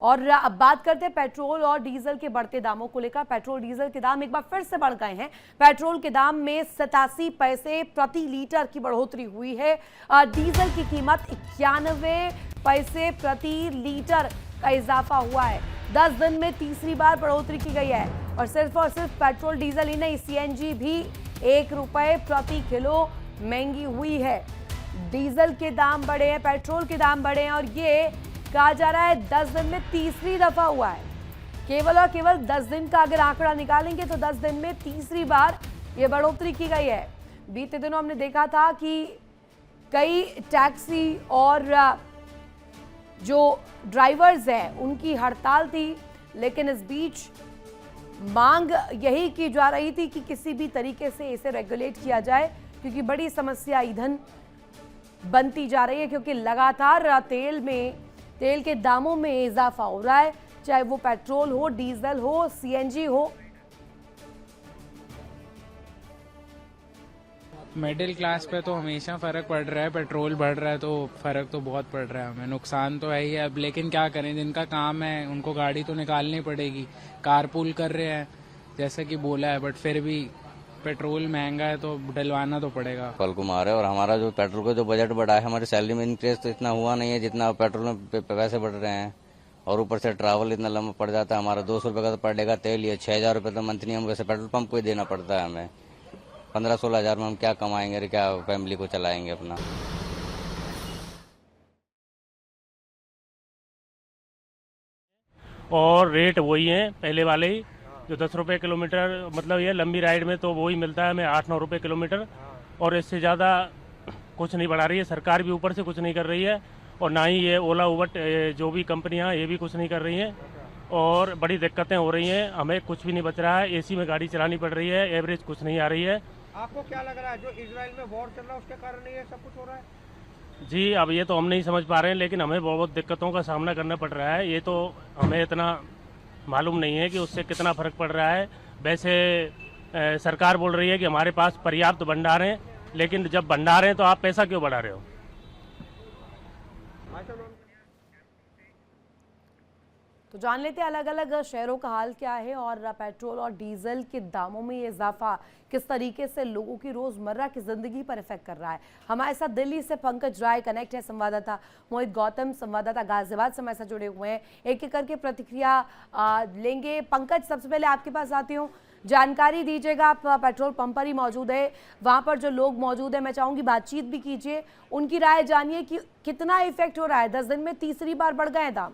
और अब बात करते हैं पेट्रोल और डीजल के बढ़ते दामों को लेकर। पेट्रोल डीजल के दाम एक बार फिर से बढ़ गए हैं। पेट्रोल के दाम में 87 पैसे प्रति लीटर की बढ़ोतरी हुई है। डीजल की कीमत 91 पैसे प्रति लीटर का इजाफा हुआ है। 10 दिन में तीसरी बार बढ़ोतरी की गई है। और सिर्फ पेट्रोल डीजल ही नहीं, सीएनजी भी 1 रुपए प्रति किलो महंगी हुई है। डीजल के दाम बढ़े हैं, पेट्रोल के दाम बढ़े हैं और ये कहा जा रहा है 10 दिन में तीसरी दफा हुआ है। केवल और केवल 10 दिन का अगर आंकड़ा निकालेंगे तो 10 दिन में तीसरी बार ये बढ़ोतरी की गई है। बीते दिनों हमने देखा था कि कई टैक्सी और जो ड्राइवर्स हैं उनकी हड़ताल थी, लेकिन इस बीच मांग यही की जा रही थी कि किसी भी तरीके से इसे रेगुलेट किया जाए, क्योंकि बड़ी समस्या ईंधन बनती जा रही है। क्योंकि लगातार तेल के दामों में इजाफा हो रहा है, चाहे वो पेट्रोल हो, डीजल हो, सीएनजी हो। मिडिल क्लास पे तो हमेशा फ़र्क पड़ रहा है। पेट्रोल बढ़ रहा है तो फ़र्क तो बहुत पड़ रहा है हमें, नुकसान तो है ही है। अब लेकिन क्या करें, जिनका काम है उनको गाड़ी तो निकालनी पड़ेगी। कारपूल कर रहे हैं जैसा कि बोला है, बट फिर भी पेट्रोल महंगा है तो डलवाना तो पड़ेगा। कल कुमार है और हमारा जो पेट्रोल का जो बजट बढ़ा है, हमारी सैलरी में इंक्रीज तो इतना हुआ नहीं है जितना पेट्रोल में पैसे बढ़ रहे हैं। और ऊपर से ट्रैवल इतना लंबा पड़ जाता है। हमारा 200 रुपये का तो पड़ेगा तेल, ये 6,000 रुपये तो मंथली हम वैसे पेट्रोल पंप को ही देना पड़ता है हमें। 15-16 हज़ार में हम क्या कमाएंगे, क्या फैमिली को चलाएंगे अपना। और रेट वही है पहले वाले ही, जो 10 रुपये किलोमीटर, मतलब ये लंबी राइड में तो वही मिलता है हमें 8-9 रुपये किलोमीटर। और इससे ज़्यादा कुछ नहीं बढ़ा रही है सरकार, भी ऊपर से कुछ नहीं कर रही है। और ना ही ये ओला उबर जो भी कंपनियां ये भी कुछ नहीं कर रही हैं। और बड़ी दिक्कतें हो रही हैं, हमें कुछ भी नहीं बच रहा है। एसी में गाड़ी चलानी पड़ रही है, एवरेज कुछ नहीं आ रही है। आपको क्या लग रहा है जो इजराइल में वॉर चल रहा है उसके कारण ये सब कुछ हो रहा है? जी, अब ये तो हम नहीं समझ पा रहे हैं, लेकिन हमें बहुत दिक्कतों का सामना करना पड़ रहा है। ये तो हमें इतना मालूम नहीं है कि उससे कितना फ़र्क पड़ रहा है। वैसे सरकार बोल रही है कि हमारे पास पर्याप्त भंडार हैं, लेकिन जब भंडार हैं तो आप पैसा क्यों बढ़ा रहे हो? तो जान लेते हैं अलग अलग शहरों का हाल क्या है और पेट्रोल और डीजल के दामों में ये इजाफा किस तरीके से लोगों की रोजमर्रा की जिंदगी पर इफेक्ट कर रहा है। हमारे साथ दिल्ली से पंकज राय कनेक्ट है, संवाददाता मोहित गौतम, संवाददाता गाजियाबाद से हमारे साथ जुड़े हुए हैं। एक एक करके प्रतिक्रिया लेंगे। पंकज, सबसे पहले आपके पास आती हूँ, जानकारी दीजिएगा। आप पेट्रोल पंप पर ही मौजूद है, वहाँ पर जो लोग मौजूद है मैं चाहूँगी बातचीत भी कीजिए, उनकी राय जानिए कि कितना इफेक्ट हो रहा है। 10 दिन में तीसरी बार बढ़ गए दाम।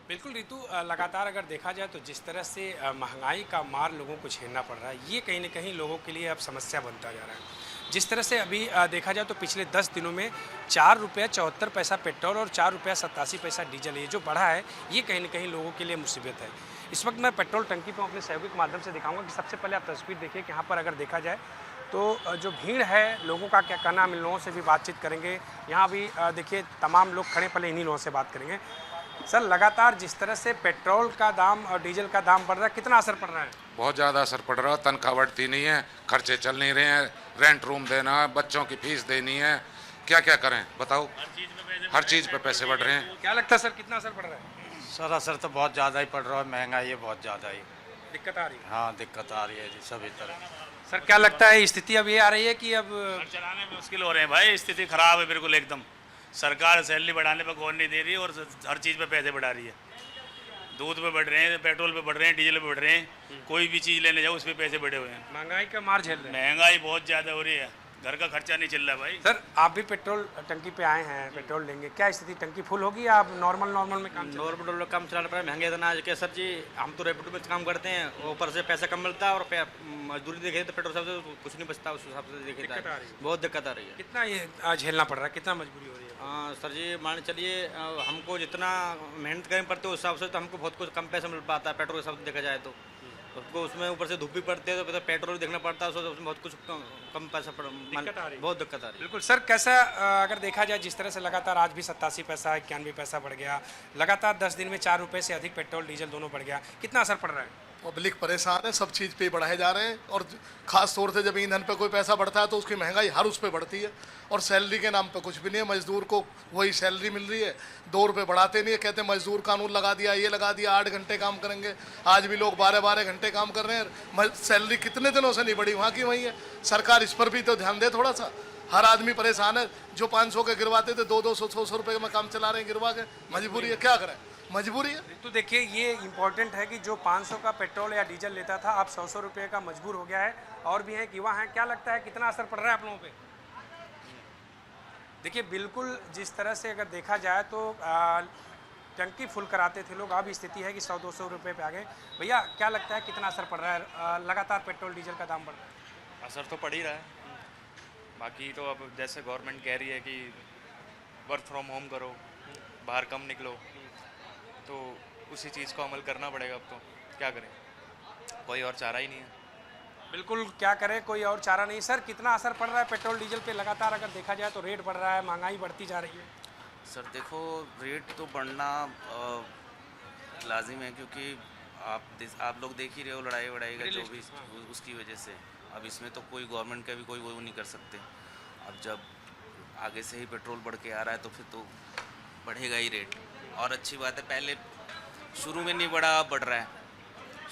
बिल्कुल रितु, लगातार अगर देखा जाए तो जिस तरह से महंगाई का मार लोगों को झेलना पड़ रहा है, ये कहीं ना कहीं लोगों के लिए अब समस्या बनता जा रहा है। जिस तरह से अभी देखा जाए तो पिछले 10 दिनों में 4 रुपया 74 पैसा पेट्रोल और 4 रुपया 87 पैसा डीजल, ये जो बढ़ा है ये कहीं ना कहीं लोगों के लिए मुसीबत है। इस वक्त मैं पेट्रोल टंकी पर अपने सहयोगी के माध्यम से दिखाऊंगा कि सबसे पहले आप तस्वीर देखिए कि यहाँ पर अगर देखा जाए तो जो भीड़ है लोगों का क्या कहना, हम इन लोगों से भी बातचीत करेंगे। यहाँ भी देखिए तमाम लोग खड़े, पहले इन्हीं लोगों से बात करेंगे। सर, लगातार जिस तरह से पेट्रोल का दाम और डीजल का दाम बढ़ रहा है, कितना असर पड़ रहा है? बहुत ज़्यादा असर पड़ रहा है। तनख्वाह बढ़ती नहीं है, खर्चे चल नहीं रहे हैं, रेंट रूम देना है, बच्चों की फीस देनी है, क्या क्या करें बताओ। हर चीज़ पे पैसे बढ़ रहे हैं। क्या लगता है सर, कितना असर पड़ रहा है? सर असर तो बहुत ज़्यादा ही पड़ रहा है, महंगाई है बहुत ज़्यादा ही। दिक्कत आ रही है? हाँ, दिक्कत आ रही है जी सभी तरह। सर, क्या लगता है स्थिति अब ये आ रही है कि अब चलाने में मुश्किल हो रहे हैं भाई, स्थिति खराब है बिल्कुल एकदम। सरकार सैलरी बढ़ाने पर गौर नहीं दे रही और हर चीज़ पे पैसे बढ़ा रही है। दूध पे बढ़ रहे हैं, पेट्रोल पे बढ़ रहे हैं, डीजल पे बढ़ रहे हैं, कोई भी चीज़ लेने जाओ उस पर पैसे बढ़े हुए हैं। महंगाई का मार झेल रहे हैं। महंगाई बहुत ज़्यादा हो रही है, घर का खर्चा नहीं चल रहा है भाई। सर, आप भी पेट्रोल टंकी पे आए हैं, पेट्रोल लेंगे, क्या स्थिति, टंकी फुल होगी या आप नॉर्मल में काम? नॉर्मल काम चलाना पड़ा, महंगे इतना है कि सर जी हम तो रैपिडो में काम करते हैं, ऊपर से पैसा कम मिलता है और मजदूरी देखे तो पेट्रोल से कुछ नहीं बचता, उस हिसाब से देखे बहुत दिक्कत आ रही है। कितना ये झेलना पड़ रहा है, कितना मजबूरी हो रही है? सर जी मान चलिए हमको जितना मेहनत करनी पड़ती है उस हिसाब से तो हमको बहुत कुछ कम पैसा मिल पाता है पेट्रोल के हिसाब से देखा जाए तो। उसको उसमें ऊपर से धूप भी पड़ती है तो पेट्रोल भी देखना पड़ता है, उसमें बहुत कुछ कम पैसा बहुत दिक्कत आ रही है। बिल्कुल सर, कैसा अगर देखा जाए जिस तरह से लगातार आज भी 87 पैसा 91 पैसा बढ़ गया, लगातार 10 दिन में 4 रुपये से अधिक पेट्रोल डीजल दोनों बढ़ गया, कितना असर पड़ रहा है? पब्लिक परेशान है, सब चीज़ पे बढ़ाए जा रहे हैं। और ख़ास तौर से जब ईंधन पे कोई पैसा बढ़ता है तो उसकी महंगाई हर उस पे बढ़ती है। और सैलरी के नाम पे कुछ भी नहीं है, मजदूर को वही सैलरी मिल रही है, 2 रुपये बढ़ाते नहीं है। कहते हैं मजदूर कानून लगा दिया, ये लगा दिया, 8 घंटे काम करेंगे। आज भी लोग 12-12 घंटे काम कर रहे हैं। सैलरी कितने दिनों से नहीं बढ़ी, वहाँ की वहीं है। सरकार इस पर भी तो ध्यान दे थोड़ा सा। हर आदमी परेशान है। जो 500 के गिरवाते थे 200-200 रुपये में काम चला रहे हैं गिरवा के। मजबूरी है, क्या करें, मजबूरी है। तो देखिए ये इम्पोर्टेंट है कि जो 500 का पेट्रोल या डीजल लेता था अब 100 रुपये का मजबूर हो गया है। और भी हैं, युवा हैं, क्या लगता है कितना असर पड़ रहा है आप लोगों पे? देखिए बिल्कुल जिस तरह से अगर देखा जाए तो टंकी फुल कराते थे लोग, अब स्थिति है कि 100-200 रुपये पे आ गए। भैया क्या लगता है कितना असर पड़ रहा है? लगातार पेट्रोल डीजल का दाम बढ़ रहा है। असर तो पड़ ही रहा है। बाकी तो अब जैसे गवर्नमेंट कह रही है कि वर्क फ्रॉम होम करो, बाहर कम निकलो, तो उसी चीज़ को अमल करना पड़ेगा। अब तो क्या करें, कोई और चारा ही नहीं है। बिल्कुल, क्या करें, कोई और चारा नहीं। सर कितना असर पड़ रहा है पेट्रोल डीजल पे? लगातार अगर देखा जाए तो रेट बढ़ रहा है, महंगाई बढ़ती जा रही है। सर देखो, रेट तो बढ़ना लाजिम है, क्योंकि आप लोग देख ही रहे हो लड़ाई वड़ाई का जो भी उसकी वजह से। अब इसमें तो कोई गवर्नमेंट का भी कोई वो नहीं कर सकते। अब जब आगे से ही पेट्रोल बढ़ के आ रहा है तो फिर तो बढ़ेगा ही रेट। और अच्छी बात है, पहले शुरू में नहीं बढ़ा, अब बढ़ रहा है।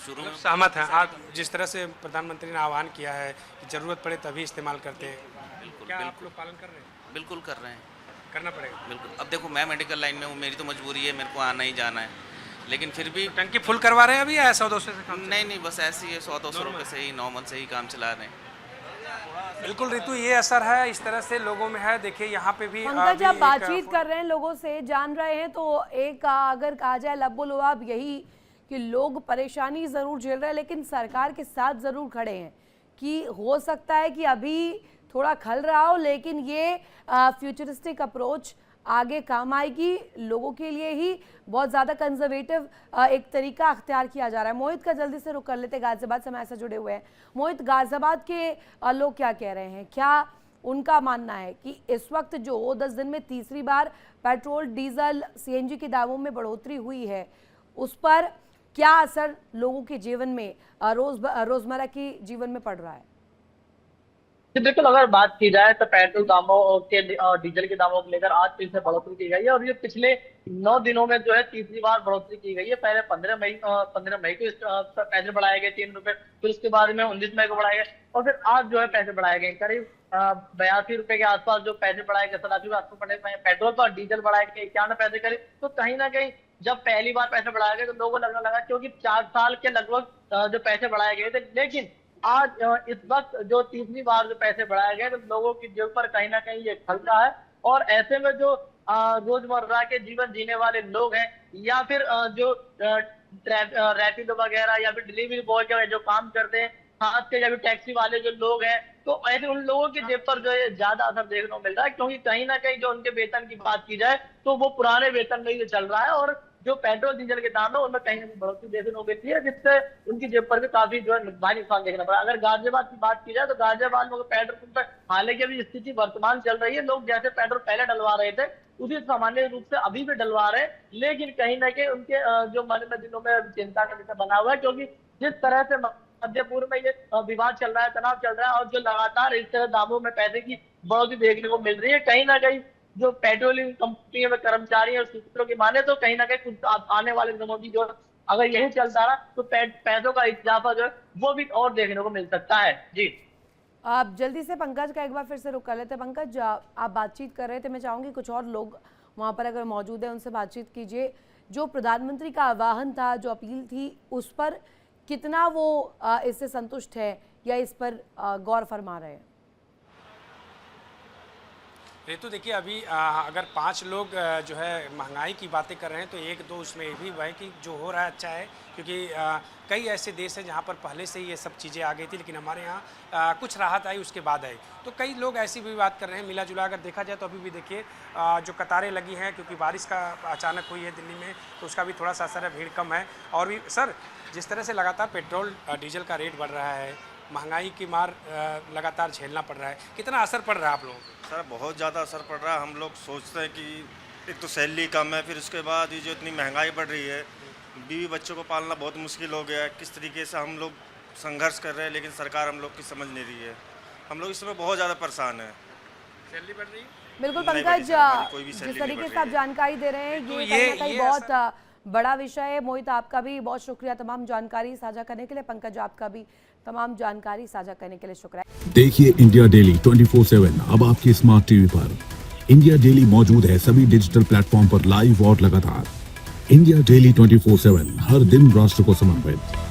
शुरू में सहमत हैं आप जिस तरह से प्रधानमंत्री ने आह्वान किया है कि ज़रूरत पड़े तभी इस्तेमाल करते हैं। बिल्कुल क्या आप बिल्कुल लोग पालन कर रहे हैं? बिल्कुल कर रहे हैं, करना पड़ेगा। बिल्कुल। अब देखो, मैं मेडिकल लाइन में हूँ, मेरी तो मजबूरी है, मेरे को आना ही जाना है। लेकिन फिर भी टंकी फुल करवा रहे हैं अभी या 100-200 से काम? नहीं, बस ऐसे ही है, 100-200 रुपये से ही नॉर्मल से ही काम चला रहे हैं। बिल्कुल ऋतु, ये असर है इस तरह से लोगों में है। देखिए यहाँ पे भी पंकज, आप बातचीत कर रहे हैं लोगों से, जान रहे हैं, तो एक अगर कहा जाए लबो-लुआब यही कि लोग परेशानी ज़रूर झेल रहे हैं लेकिन सरकार के साथ ज़रूर खड़े हैं कि हो सकता है कि अभी थोड़ा खल रहा हो लेकिन ये फ्यूचरिस्टिक अप्रोच आगे काम आएगी। लोगों के लिए ही बहुत ज़्यादा कंजर्वेटिव एक तरीका अख्तियार किया जा रहा है। मोहित का जल्दी से रुक कर लेते, गाजियाबाद से हमारे साथ जुड़े हुए हैं। मोहित, गाजियाबाद के लोग क्या कह रहे हैं? क्या उनका मानना है कि इस वक्त जो 10 दिन में तीसरी बार पेट्रोल डीजल सीएनजी के दामों में बढ़ोतरी हुई है उस पर क्या असर लोगों के जीवन में रोजमर्रा के जीवन में पड़ रहा है? बिल्कुल, अगर बात की जाए तो पेट्रोल दामों के और डीजल के दामों को लेकर आज फिर से बढ़ोतरी की गई है। और ये पिछले 9 दिनों में जो है तीसरी बार बढ़ोतरी की गई है। पहले 15 मई को पैसे बढ़ाए गए 3 रुपए, फिर उसके बाद में 19 मई को बढ़ाए गए और फिर आज जो है पैसे बढ़ाए गए करीब 82 रुपए के आसपास जो पैसे बढ़ाए गए। 87 के आसपास पड़े पेट्रोल पर, डीजल बढ़ाए गए 91 पैसे करीब। तो कहीं ना कहीं जब पहली बार पैसे बढ़ाए गए तो लोगों को लगने लगा, क्योंकि 4 साल के लगभग जो पैसे बढ़ाए गए थे, लेकिन आज इस वक्त जो तीसरी बार जो पैसे बढ़ाए गए तो लोगों की जेब पर कहीं ना कहीं ये खलता है। और ऐसे में जो रोजमर्रा के जीवन जीने वाले लोग हैं या फिर जो रैपिडो वगैरह या फिर डिलीवरी बॉय के जो काम करते हैं, खास के या फिर टैक्सी वाले जो लोग हैं, तो ऐसे उन लोगों की जेब पर जो है ज्यादा असर देखने को मिल रहा है। क्योंकि कहीं ना कहीं जो उनके वेतन की बात की जाए तो वो पुराने वेतन में ही चल रहा है और जो पेट्रोल डीजल के दाम है उनमें कहीं ना कहीं बढ़ोतरी देखने को मिलती है, जिससे उनकी जेब पर भी काफी जो है भारी नुकसान देखना पड़ा। अगर गाजियाबाद की बात की जाए तो गाजियाबाद में पेट्रोल पंप पर हालांकि अभी स्थिति वर्तमान चल रही है, लोग जैसे पेट्रोल पहले डलवा रहे थे उसी सामान्य रूप से अभी भी डलवा रहे हैं, लेकिन कहीं ना कहीं उनके जो मन में दिनों में चिंता का विषय बना हुआ है। क्योंकि जिस तरह से मध्य पूर्व में ये विवाद चल रहा है, तनाव चल रहा है और जो लगातार इस तरह दामों में पैसे की बढ़ोतरी देखने को मिल रही है, कहीं ना कहीं जो पेट्रोलियम कंपनियों में कर्मचारी और सूत्रों की माने तो कहीं ना कहीं कुछ आने वाले दिनों की जो अगर यही चलता रहा तो पैसों का इजाफा जो है वो भी और देखने को मिल सकता है। जी, आप जल्दी से पंकज का एक बार फिर से रुक कर लेते हैं। पंकज, आप बातचीत कर रहे थे, मैं चाहूंगी कुछ और लोग वहां पर अगर मौजूद है उनसे बातचीत कीजिए। जो प्रधानमंत्री का आह्वान था, जो अपील थी, उस पर कितना वो इससे संतुष्ट है या इस पर गौर फरमा रहे हैं? तो देखिए अभी अगर 5 लोग जो है महंगाई की बातें कर रहे हैं तो 1-2 उसमें ये भी है कि जो हो रहा है अच्छा है, क्योंकि कई ऐसे देश हैं जहाँ पर पहले से ही ये सब चीज़ें आ गई थी लेकिन हमारे यहाँ कुछ राहत आई उसके बाद आई। तो कई लोग ऐसी भी बात कर रहे हैं। मिला जुला अगर देखा जाए तो अभी भी देखिए जो कतारें लगी हैं क्योंकि बारिश का अचानक हुई है दिल्ली में तो उसका भी थोड़ा सा असर है, भीड़ कम है। और भी सर, जिस तरह से लगातार पेट्रोल डीजल का रेट बढ़ रहा है, महंगाई की मार लगातार झेलना पड़ रहा है, कितना असर पड़ रहा है आप लोगों को? सर बहुत ज़्यादा असर पड़ रहा है। हम लोग सोचते हैं कि एक तो सैलरी कम है, फिर उसके बाद ये जो इतनी महंगाई बढ़ रही है बीवी बच्चों को पालना बहुत मुश्किल हो गया है। किस तरीके से हम लोग संघर्ष कर रहे हैं, लेकिन सरकार हम लोग की समझ नहीं रही है। हम लोग इस समय बहुत ज़्यादा परेशान हैं। सैलरी बढ़ रही है? बिल्कुल नहीं पंकज, बढ़ी सर, हमारी कोई भी जिस सैलरी तरीके नहीं से बढ़ आप रही है। जानकारी दे रहे हैं तो ये ये- कहीं ना कहीं ये बहुत बड़ा विषय है। मोहित, आपका भी बहुत शुक्रिया तमाम जानकारी साझा करने के लिए। पंकज, आपका भी तमाम जानकारी साझा करने के लिए शुक्रिया। देखिए इंडिया डेली 24/7 अब आपके स्मार्ट टीवी पर। इंडिया डेली मौजूद है सभी डिजिटल प्लेटफॉर्म पर लाइव और लगातार। इंडिया डेली 24/7 हर दिन राष्ट्र को समर्पित।